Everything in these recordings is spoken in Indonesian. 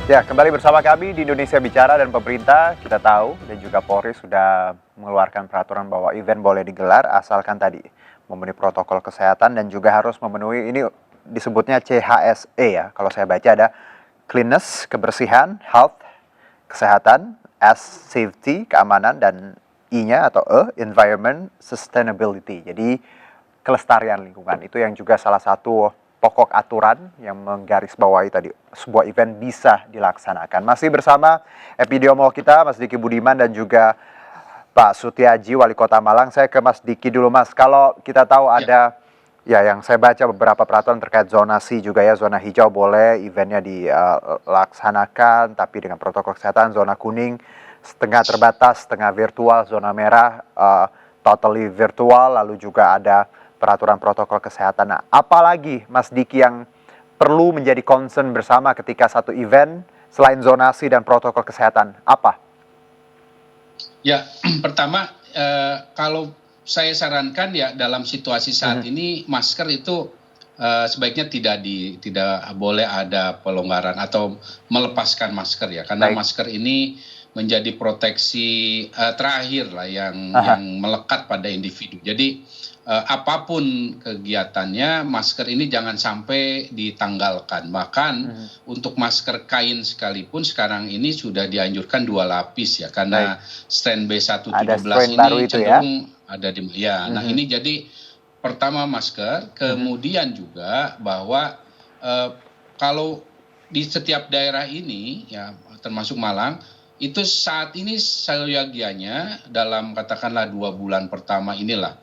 Ya, kembali bersama kami di Indonesia Bicara dan pemerintah. Kita tahu dan juga Polri sudah mengeluarkan peraturan bahwa event boleh digelar asalkan tadi memenuhi protokol kesehatan dan juga harus memenuhi, ini disebutnya CHSE ya. Kalau saya baca ada cleanliness, kebersihan, health, kesehatan, S, safety, keamanan, dan I-nya atau environment, sustainability. Jadi kelestarian lingkungan itu yang juga salah satu pokok aturan yang menggarisbawahi tadi sebuah event bisa dilaksanakan. Masih bersama epidemiolog kita Mas Diki Budiman dan juga Pak Sutiaji Wali Kota Malang. Saya ke Mas Diki dulu Mas. Kalau kita tahu ada yang saya baca beberapa peraturan terkait zonasi juga ya, zona hijau boleh eventnya dilaksanakan tapi dengan protokol kesehatan, zona kuning setengah terbatas, setengah virtual, zona merah totally virtual, lalu juga ada peraturan protokol kesehatan. Nah, apalagi Mas Diki yang perlu menjadi concern bersama ketika satu event selain zonasi dan protokol kesehatan? Apa? Ya, pertama kalau saya sarankan ya dalam situasi saat ini masker itu sebaiknya tidak boleh ada pelonggaran atau melepaskan masker ya, karena masker ini menjadi proteksi terakhir lah yang melekat pada individu. Jadi apapun kegiatannya, masker ini jangan sampai ditanggalkan. Bahkan untuk masker kain sekalipun sekarang ini sudah dianjurkan 2 lapis ya, karena strain B117 ini cenderung ada di Nah ini jadi pertama masker, kemudian juga bahwa kalau di setiap daerah ini ya termasuk Malang itu saat ini seyogianya dalam katakanlah 2 bulan pertama inilah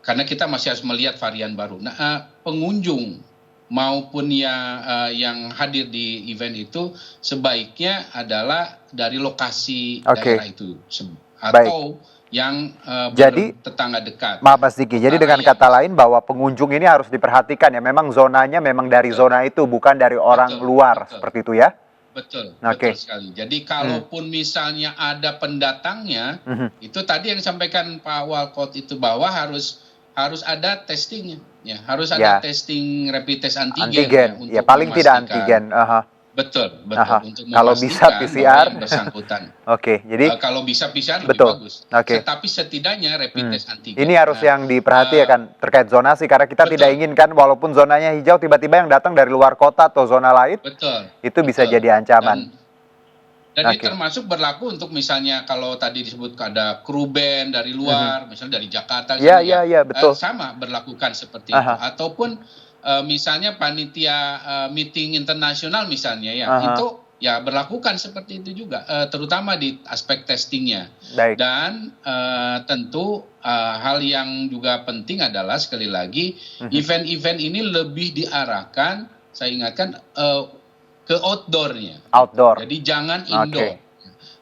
karena kita masih harus melihat varian baru. Nah, pengunjung maupun yang hadir di event itu sebaiknya adalah dari lokasi daerah itu atau yang tetangga dekat. Maaf Mas Diki, jadi dengan kata lain bahwa pengunjung ini harus diperhatikan ya, memang zonanya memang dari zona itu, bukan dari orang luar, seperti itu ya? Betul sekali. Jadi kalaupun misalnya ada pendatangnya, itu tadi yang disampaikan Pak Walcott itu bahwa harus ada testingnya, ya harus ada testing rapid test antigen ya, paling tidak antigen. Betul. Untuk kalau bisa PCR yang bersangkutan. Jadi kalau bisa PCR lebih bagus. Tetapi setidaknya rapid test antigen. Ini harus yang diperhatikan terkait zonasi, karena kita tidak inginkan walaupun zonanya hijau tiba-tiba yang datang dari luar kota atau zona lain. Itu bisa jadi ancaman. Dan ini termasuk berlaku untuk misalnya kalau tadi disebut ada kru band dari luar, misalnya dari Jakarta, betul. sama berlakukan seperti itu. Ataupun misalnya panitia meeting internasional misalnya itu ya berlakukan seperti itu juga, terutama di aspek testingnya. Dan tentu hal yang juga penting adalah sekali lagi event-event ini lebih diarahkan, saya ingatkan ke outdoornya. Jadi jangan indoor.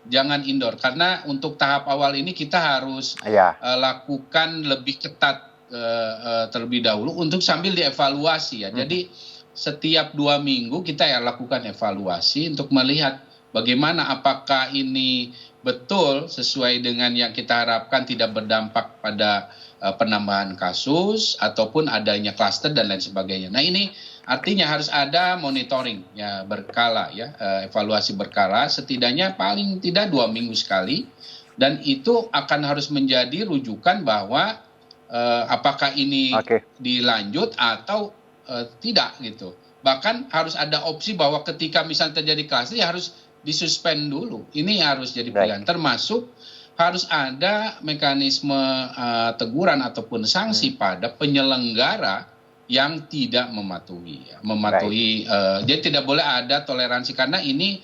Jangan indoor, karena untuk tahap awal ini kita harus lakukan lebih ketat terlebih dahulu untuk sambil dievaluasi ya. Jadi setiap 2 minggu kita lakukan evaluasi untuk melihat bagaimana, apakah ini betul sesuai dengan yang kita harapkan, tidak berdampak pada penambahan kasus ataupun adanya klaster dan lain sebagainya. Nah ini artinya harus ada monitoring ya berkala ya, evaluasi berkala setidaknya paling tidak 2 minggu sekali, dan itu akan harus menjadi rujukan bahwa apakah ini dilanjut atau tidak gitu. Bahkan harus ada opsi bahwa ketika misalnya terjadi klaster ya harus disuspend dulu. Ini harus jadi pilihan. Termasuk harus ada mekanisme teguran ataupun sanksi pada penyelenggara yang tidak mematuhi. Jadi tidak boleh ada toleransi, karena ini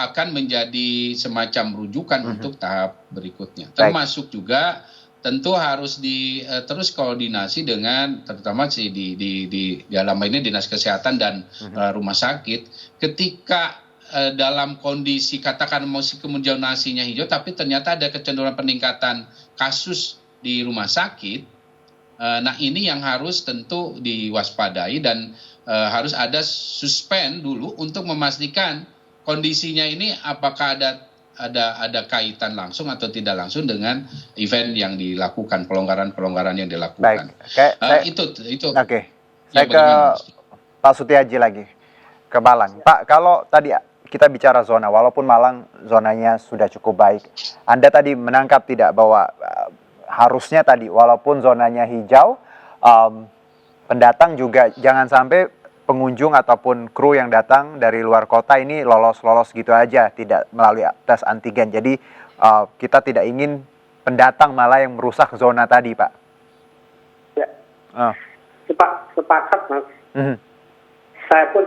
akan menjadi semacam rujukan untuk tahap berikutnya. Termasuk juga tentu harus terus koordinasi dengan terutama di dalam ini Dinas Kesehatan dan rumah sakit ketika dalam kondisi katakan meskipun zonasinya hijau tapi ternyata ada kecenderungan peningkatan kasus di rumah sakit. Nah ini yang harus tentu diwaspadai dan harus ada suspend dulu untuk memastikan kondisinya ini apakah ada kaitan langsung atau tidak langsung dengan event yang dilakukan, pelonggaran yang dilakukan. Itu. Saya ke Pak Sutiaji lagi, ke Malang. Pak, kalau tadi kita bicara zona, walaupun Malang zonanya sudah cukup baik, Anda tadi menangkap tidak bahwa harusnya tadi walaupun zonanya hijau, pendatang juga jangan sampai pengunjung ataupun kru yang datang dari luar kota ini lolos-lolos gitu aja, tidak melalui tes antigen. Jadi kita tidak ingin pendatang malah yang merusak zona tadi, Pak. Ya. Sepakat, Mas. Saya pun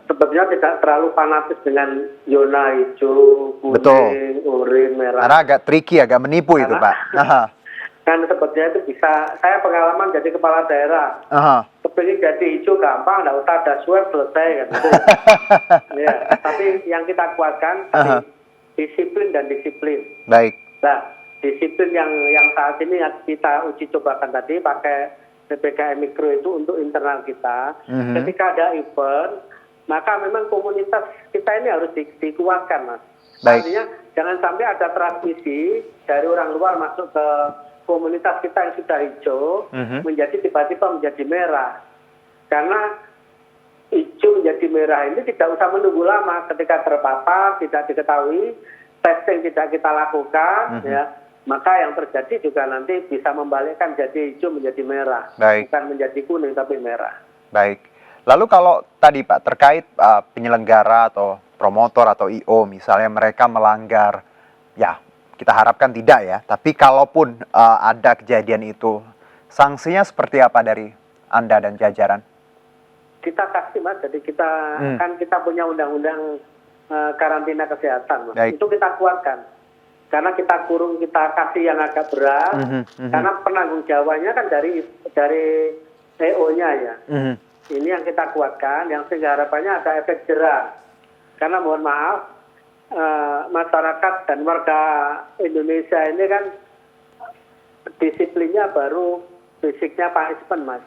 sebenarnya tidak terlalu fanatis dengan zona hijau, kuning, oranye, merah. Karena agak tricky, agak menipu itu, Pak. Kan sebetulnya itu bisa, saya pengalaman jadi kepala daerah. Kepingin jadi hijau gampang, nggak usah ada swab, selesai kan. Ya, tapi yang kita kuatkan disiplin dan disiplin. Baik. Nah, disiplin yang saat ini kita uji cobakan tadi pakai PPKM Mikro itu untuk internal kita. Ketika ada event, maka memang komunitas kita ini harus dikuatkan, Mas. Baik. Artinya jangan sampai ada transmisi dari orang luar masuk ke komunitas kita yang sudah hijau, menjadi tiba-tiba menjadi merah. Karena hijau menjadi merah ini tidak usah menunggu lama, ketika terpapar, tidak diketahui, testing tidak kita lakukan, ya, maka yang terjadi juga nanti bisa membalikkan jadi hijau menjadi merah. Baik. Bukan menjadi kuning tapi merah. Baik. Lalu kalau tadi Pak terkait penyelenggara atau promotor atau IO misalnya mereka melanggar, ya kita harapkan tidak ya, tapi kalaupun ada kejadian itu, sanksinya seperti apa dari Anda dan jajaran? Kita kasih, Mas, jadi kita kan kita punya undang-undang karantina kesehatan, Mas. Baik. Itu kita kuatkan. Karena kita kurung, kita kasih yang agak berat, karena penanggung jawabannya kan dari EO-nya ya. Ini yang kita kuatkan, yang sehingga harapannya ada efek jerah. Karena mohon maaf, masyarakat dan warga Indonesia ini kan disiplinnya baru basicnya punishment, Mas,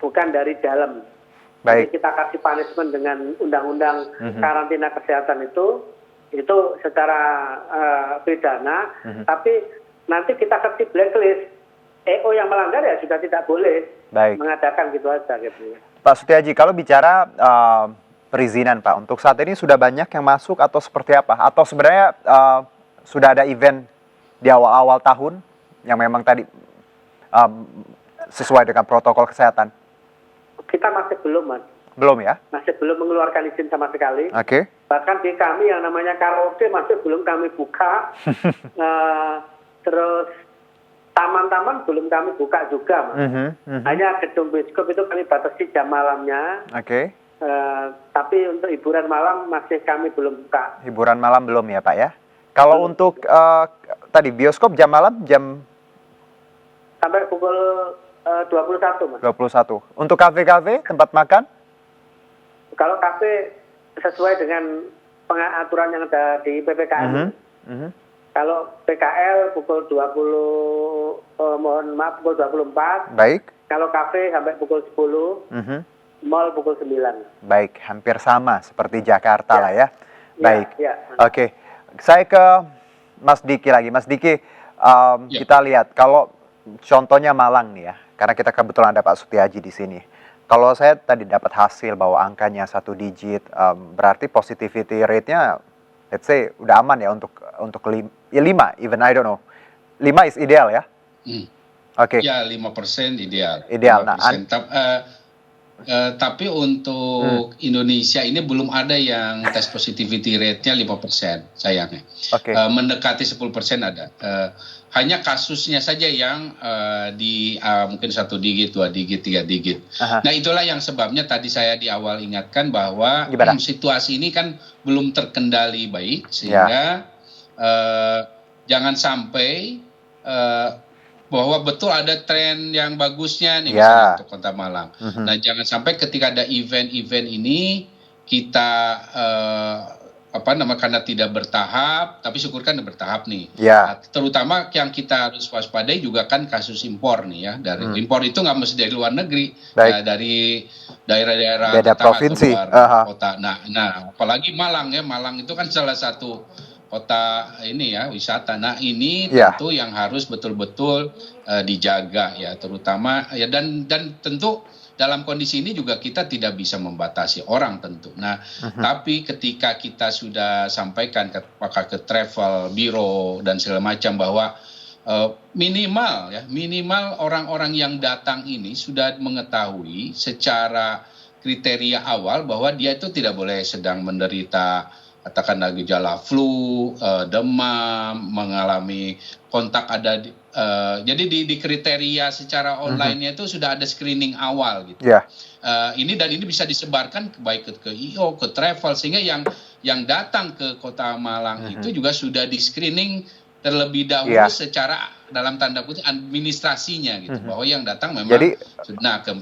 bukan dari dalam. Baik. Jadi kita kasih punishment dengan undang-undang karantina kesehatan itu secara pidana, tapi nanti kita kasih blacklist. EO yang melanggar ya sudah tidak boleh mengadakan gitu aja gitu. Pak Sutiaji, kalau bicara perizinan Pak, untuk saat ini sudah banyak yang masuk atau seperti apa? Atau sebenarnya sudah ada event di awal-awal tahun yang memang tadi sesuai dengan protokol kesehatan? Kita masih belum, Mas. Belum ya? Masih belum mengeluarkan izin sama sekali. Oke. Bahkan di kami yang namanya karaoke masih belum kami buka. Terus taman-taman belum kami buka juga, Mas. Hanya gedung bioskop itu kami batasi jam malamnya. Oke. Tapi untuk hiburan malam masih kami belum buka. Hiburan malam belum ya Pak ya? Kalau untuk tadi bioskop jam malam jam? Sampai pukul 21, Mas. 21. Untuk kafe-kafe, tempat makan? Kalau kafe sesuai dengan pengaturan yang ada di PPKM. Kalau PKL pukul 20, pukul 24. Baik. Kalau kafe sampai pukul 10. Mall pukul 9. Baik, hampir sama seperti Jakarta lah ya. Baik. Ya. Oke. Saya ke Mas Diki lagi. Mas Diki, kita lihat kalau contohnya Malang nih ya, karena kita kebetulan ada Pak Sutiaji di sini. Kalau saya tadi dapat hasil bahwa angkanya 1 digit, berarti positivity rate-nya, let's say, udah aman ya untuk 5, even I don't know. 5 is ideal ya? Oke. Ya, 5% ideal. Ideal. 5%. Tapi untuk Indonesia ini belum ada yang tes positivity rate-nya 5%, sayangnya. Mendekati 10% ada. Hanya kasusnya saja yang di mungkin 1 digit, 2 digit, 3 digit. Nah, itulah yang sebabnya tadi saya di awal ingatkan bahwa situasi ini kan belum terkendali baik, sehingga jangan sampai bahwa betul ada tren yang bagusnya nih misalnya untuk Kota Malang. Nah, jangan sampai ketika ada event-event ini kita karena tidak bertahap, tapi syukurkan bertahap nih. Nah, terutama yang kita harus waspadai juga kan kasus impor nih ya. Dari impor itu nggak mesti dari luar negeri, dari daerah-daerah beda provinsi, luar kota. Nah, apalagi Malang ya, Malang itu kan salah satu kota ini ya wisata. Nah, ini tentu yang harus betul-betul dijaga ya, terutama ya dan tentu dalam kondisi ini juga kita tidak bisa membatasi orang tentu. Nah, tapi ketika kita sudah sampaikan apakah ke travel bureau dan segala macam bahwa minimal orang-orang yang datang ini sudah mengetahui secara kriteria awal bahwa dia itu tidak boleh sedang menderita katakanlah gejala flu, demam, mengalami kontak ada jadi di kriteria secara online-nya itu sudah ada screening awal gitu. Yeah. Ini bisa disebarkan baik ke IO, ke travel, sehingga yang datang ke Kota Malang itu juga sudah di screening terlebih dahulu secara dalam tanda kutip administrasinya gitu, bahwa yang datang memang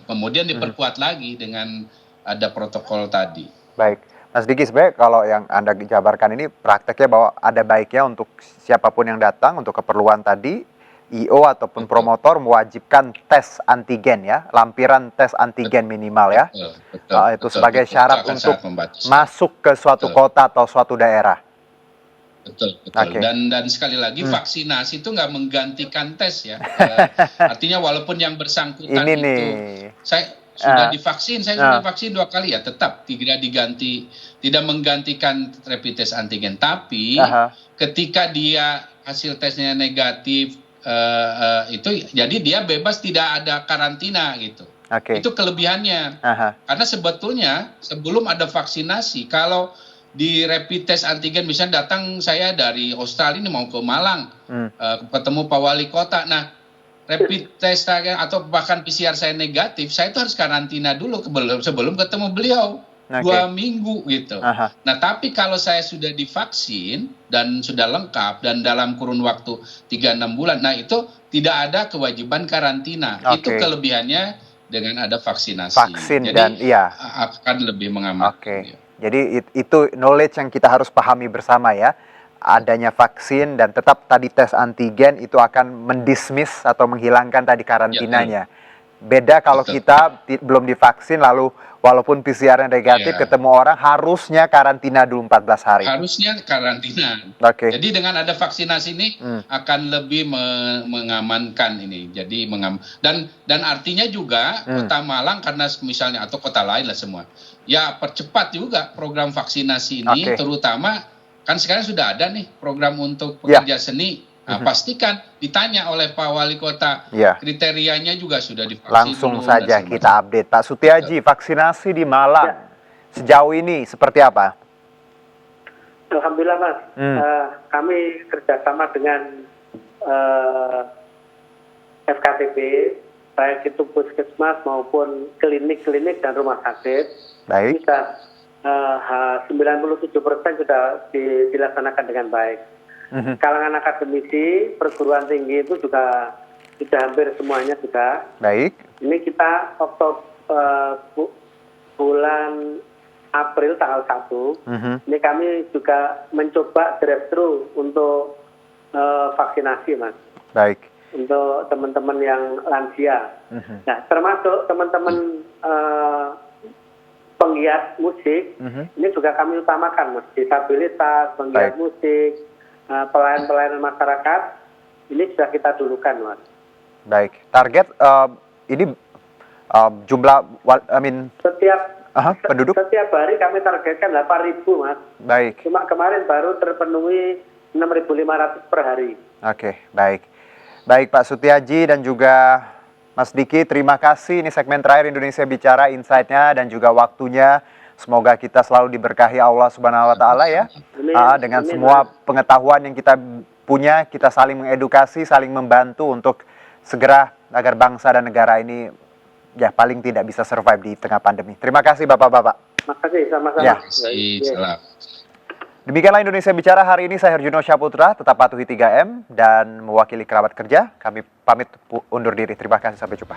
kemudian diperkuat lagi dengan ada protokol tadi. Baik, Mas Diki, sebenarnya kalau yang Anda jabarkan ini prakteknya bahwa ada baiknya untuk siapapun yang datang untuk keperluan tadi, IO ataupun promotor mewajibkan tes antigen ya, lampiran tes antigen minimal ya. Itu sebagai syarat untuk masuk ke suatu kota atau suatu daerah. Betul. Dan sekali lagi vaksinasi itu nggak menggantikan tes ya. Artinya walaupun yang bersangkutan saya sudah divaksin 2 kali ya, tetap tidak menggantikan rapid test antigen. Tapi ketika dia hasil tesnya negatif itu jadi dia bebas, tidak ada karantina gitu. Itu kelebihannya. Karena sebetulnya sebelum ada vaksinasi, kalau di rapid test antigen misalnya datang saya dari Australia ini mau ke Malang, ketemu Pak Wali Kota. Nah, rapid test atau bahkan PCR saya negatif, saya itu harus karantina dulu sebelum ketemu beliau 2 minggu gitu. Nah, tapi kalau saya sudah divaksin dan sudah lengkap dan dalam kurun waktu 3-6 bulan, nah itu tidak ada kewajiban karantina. Itu kelebihannya dengan ada vaksinasi. Jadi akan lebih mengamankan. Jadi itu knowledge yang kita harus pahami bersama ya. Adanya vaksin dan tetap tadi tes antigen itu akan mendismiss atau menghilangkan tadi karantinanya. Beda kalau kita belum divaksin lalu walaupun PCR-nya negatif ketemu orang harusnya karantina dulu 14 hari. Harusnya karantina. Jadi dengan ada vaksinasi ini akan lebih mengamankan ini. Jadi dan artinya juga Kota Malang karena misalnya atau kota lain lah semua. Ya percepat juga program vaksinasi ini, terutama kan sekarang sudah ada nih program untuk pekerja seni. Nah, pastikan ditanya oleh Pak Wali Kota, kriterianya juga sudah divaksin. Langsung saja kita update. Pak Sutiaji, vaksinasi di Malang sejauh ini seperti apa? Alhamdulillah Mas, kami kerjasama dengan FKTB, baik itu puskesmas maupun klinik-klinik dan rumah sakit. Baik. Bisa 97% sudah dilaksanakan dengan baik. Kalangan akademisi, perguruan tinggi itu juga sudah hampir semuanya sudah. Baik. Ini kita bulan April tanggal 1, ini kami juga mencoba drive-thru untuk vaksinasi, Mas. Baik. Untuk teman-teman yang lansia. Nah, termasuk teman-teman penggiat musik, ini juga kami utamakan, Mas. Disabilitas, penggiat musik, pelayan-pelayanan masyarakat, ini sudah kita dulukan, Mas. Baik. Target ini jumlah, penduduk? Setiap hari kami targetkan 8.000, Mas. Baik. Cuma kemarin baru terpenuhi 6.500 per hari. Baik. Baik Pak Sutiaji dan juga Mas Diki, terima kasih. Ini segmen terakhir Indonesia Bicara, insight-nya dan juga waktunya. Semoga kita selalu diberkahi Allah Subhanahu wa Ta'ala ya. Dengan semua pengetahuan yang kita punya, kita saling mengedukasi, saling membantu untuk segera agar bangsa dan negara ini ya paling tidak bisa survive di tengah pandemi. Terima kasih Bapak-bapak. Terima kasih, sama-sama. Ya. Salam. Demikianlah Indonesia Bicara hari ini. Saya Herjuno Syaputra, tetap patuhi 3M dan mewakili kerabat kerja. Kami pamit undur diri. Terima kasih, sampai jumpa.